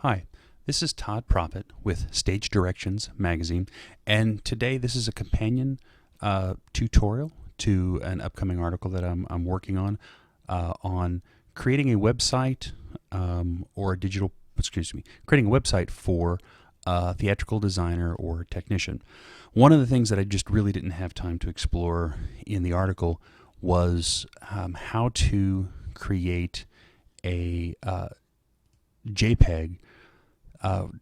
Hi, this is Todd Prophet with Stage Directions Magazine, and today this is a companion tutorial to an upcoming article that I'm working on creating a website or a creating a website for a theatrical designer or technician. One of the things that I just really didn't have time to explore in the article was how to create a JPEG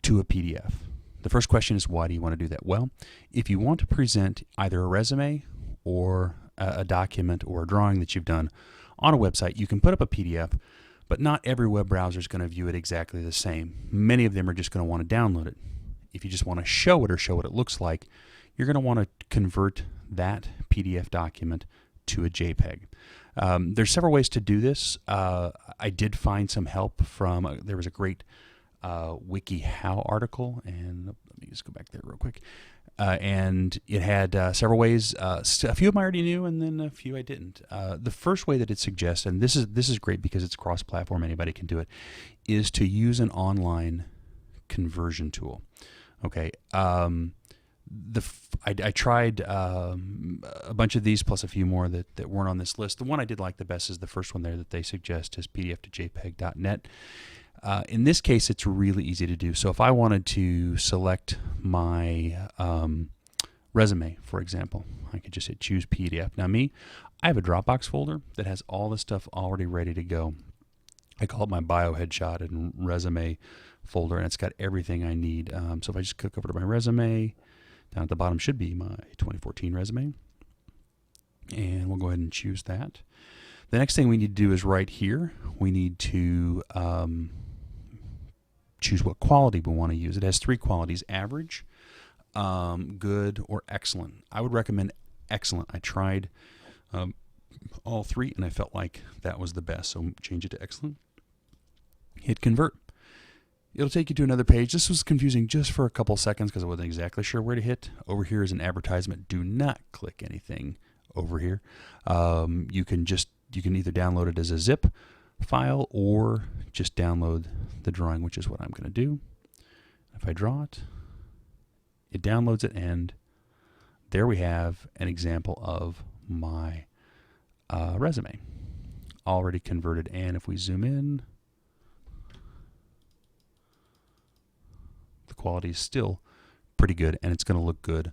to a PDF. The first question is, why do you want to do that? Well, if you want to present either a resume or a document or a drawing that you've done on a website, you can put up a PDF, but not every web browser is going to view it exactly the same. Many of them are just going to want to download it. If you just want to show it or show what it looks like, you're going to want to convert that PDF document to a JPEG. There's several ways to do this. I did find some help from, there was a great Wikihow article, and let me just go back there real quick. And it had several ways. A few of them I already knew, and then a few I didn't. The first way that it suggests, and this is great because it's cross-platform, anybody can do it, is to use an online conversion tool. Okay. I tried a bunch of these plus a few more that weren't on this list. The one I did like the best is the first one there that they suggest, is PDF to JPEG.net. In this case, it's really easy to do. So if I wanted to select my resume, for example, I could just hit choose PDF. Now I have a Dropbox folder that has all the stuff already ready to go. I call it my bio headshot and resume folder, and it's got everything I need. So if I just click over to my resume, down at the bottom should be my 2014 resume, and we'll go ahead and choose that. The next thing we need to do is right here, we need to choose what quality we want to use. It has three qualities: average, good, or excellent. I would recommend excellent. I tried all three, and I felt like that was the best, so change it to excellent. Hit convert. It'll take you to another page. This was confusing just for a couple seconds because I wasn't exactly sure where to hit. Over here is an advertisement. Do not click anything over here. You can either download it as a zip file or just download the drawing, which is what I'm going to do. If I draw it, it downloads it, and there we have an example of my resume already converted. And if we zoom in, the quality is still pretty good, and it's going to look good.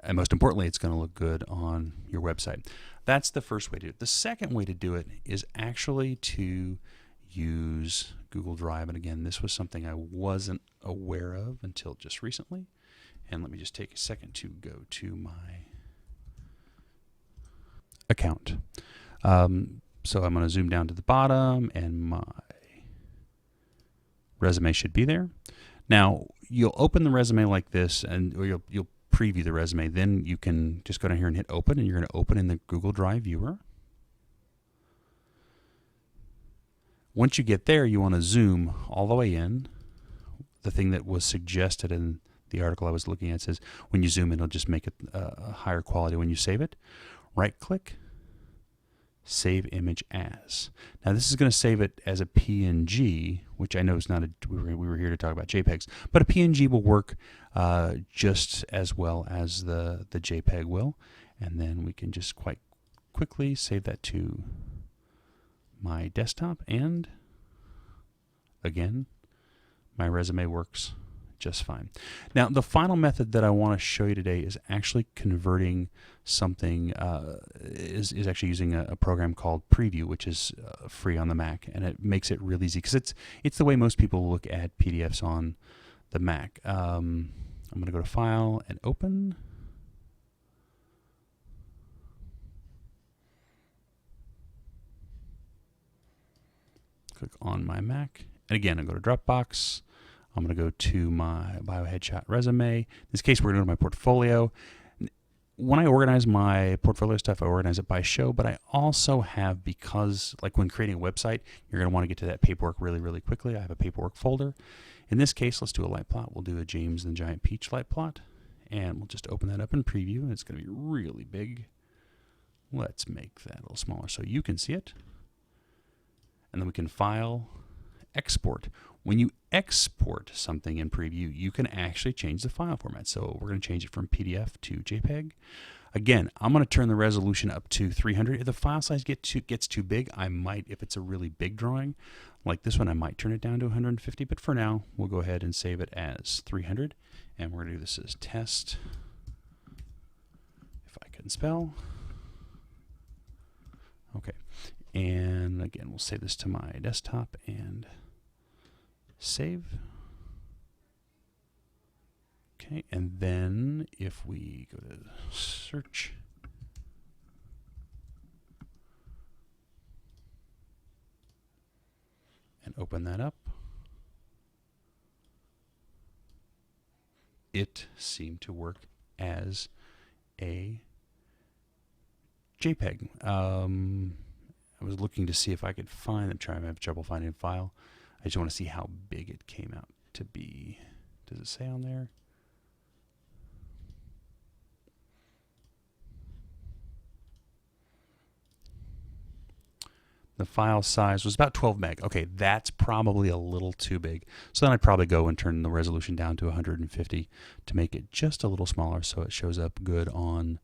And most importantly, it's going to look good on your website. That's the first way to do it. The second way to do it is actually to use Google Drive. And again, this was something I wasn't aware of until just recently. And let me just take a second to go to my account. So I'm going to zoom down to the bottom, and my resume should be there. Now, you'll open the resume like this, or you'll preview the resume. Then you can just go down here and hit open, and you're going to open in the Google Drive viewer. Once you get there, you want to zoom all the way in. The thing that was suggested in the article I was looking at says when you zoom in, it'll just make it a higher quality. When you save it, right-click, Save Image As. Now this is going to save it as a PNG, which I know is not we were here to talk about JPEGs, but a PNG will work just as well as the JPEG will. And then we can just quite quickly save that to my desktop, and again, my resume works just fine. Now, the final method that I want to show you today is actually converting something, is actually using a program called Preview, which is free on the Mac, and it makes it real easy because it's the way most people look at PDFs on the Mac. I'm going to go to File and Open. Click on my Mac, and again, I go to Dropbox. I'm going to go to my bio headshot resume. In this case, we're going to go to my portfolio. When I organize my portfolio stuff, I organize it by show, but I also have, because like when creating a website, you're going to want to get to that paperwork really, really quickly. I have a paperwork folder. In this case, let's do a light plot. We'll do a James and the Giant Peach light plot, and we'll just open that up in Preview, and it's going to be really big. Let's make that a little smaller so you can see it. And then we can File, Export. When you export something in Preview, you can actually change the file format. So we're going to change it from PDF to JPEG. Again, I'm going to turn the resolution up to 300. If the file size gets too big, I might, if it's a really big drawing, like this one, I might turn it down to 150. But for now, we'll go ahead and save it as 300. And we're going to do this as test, if I can spell. Okay. And again, we'll save this to my desktop and save. Okay, and then if we go to search, and open that up, it seemed to work as a JPEG. I was looking to see if I could find, I'm trying to have trouble finding a file. I just want to see how big it came out to be. Does it say on there? The file size was about 12 meg. Okay, that's probably a little too big. So then I'd probably go and turn the resolution down to 150 to make it just a little smaller so it shows up good on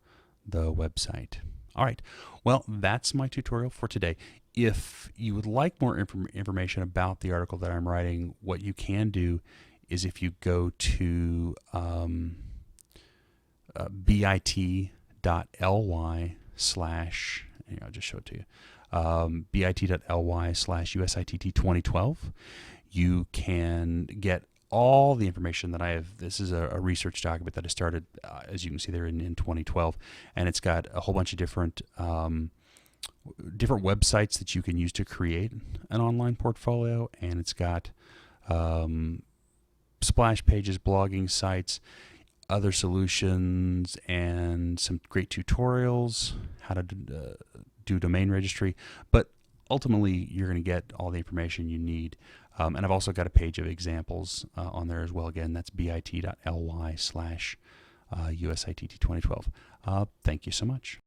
the website. All right, well, that's my tutorial for today. If you would like more information about the article that I'm writing, what you can do is if you go to bit.ly/ I'll just show it to you. bit.ly/USITT2012. You can get all the information that I have. This is a research document that I started, as you can see there, in 2012, and it's got a whole bunch of different websites that you can use to create an online portfolio, and it's got splash pages, blogging sites, other solutions, and some great tutorials, how to do domain registry. But ultimately, you're going to get all the information you need. And I've also got a page of examples on there as well. Again, that's bit.ly/USITT2012. Thank you so much.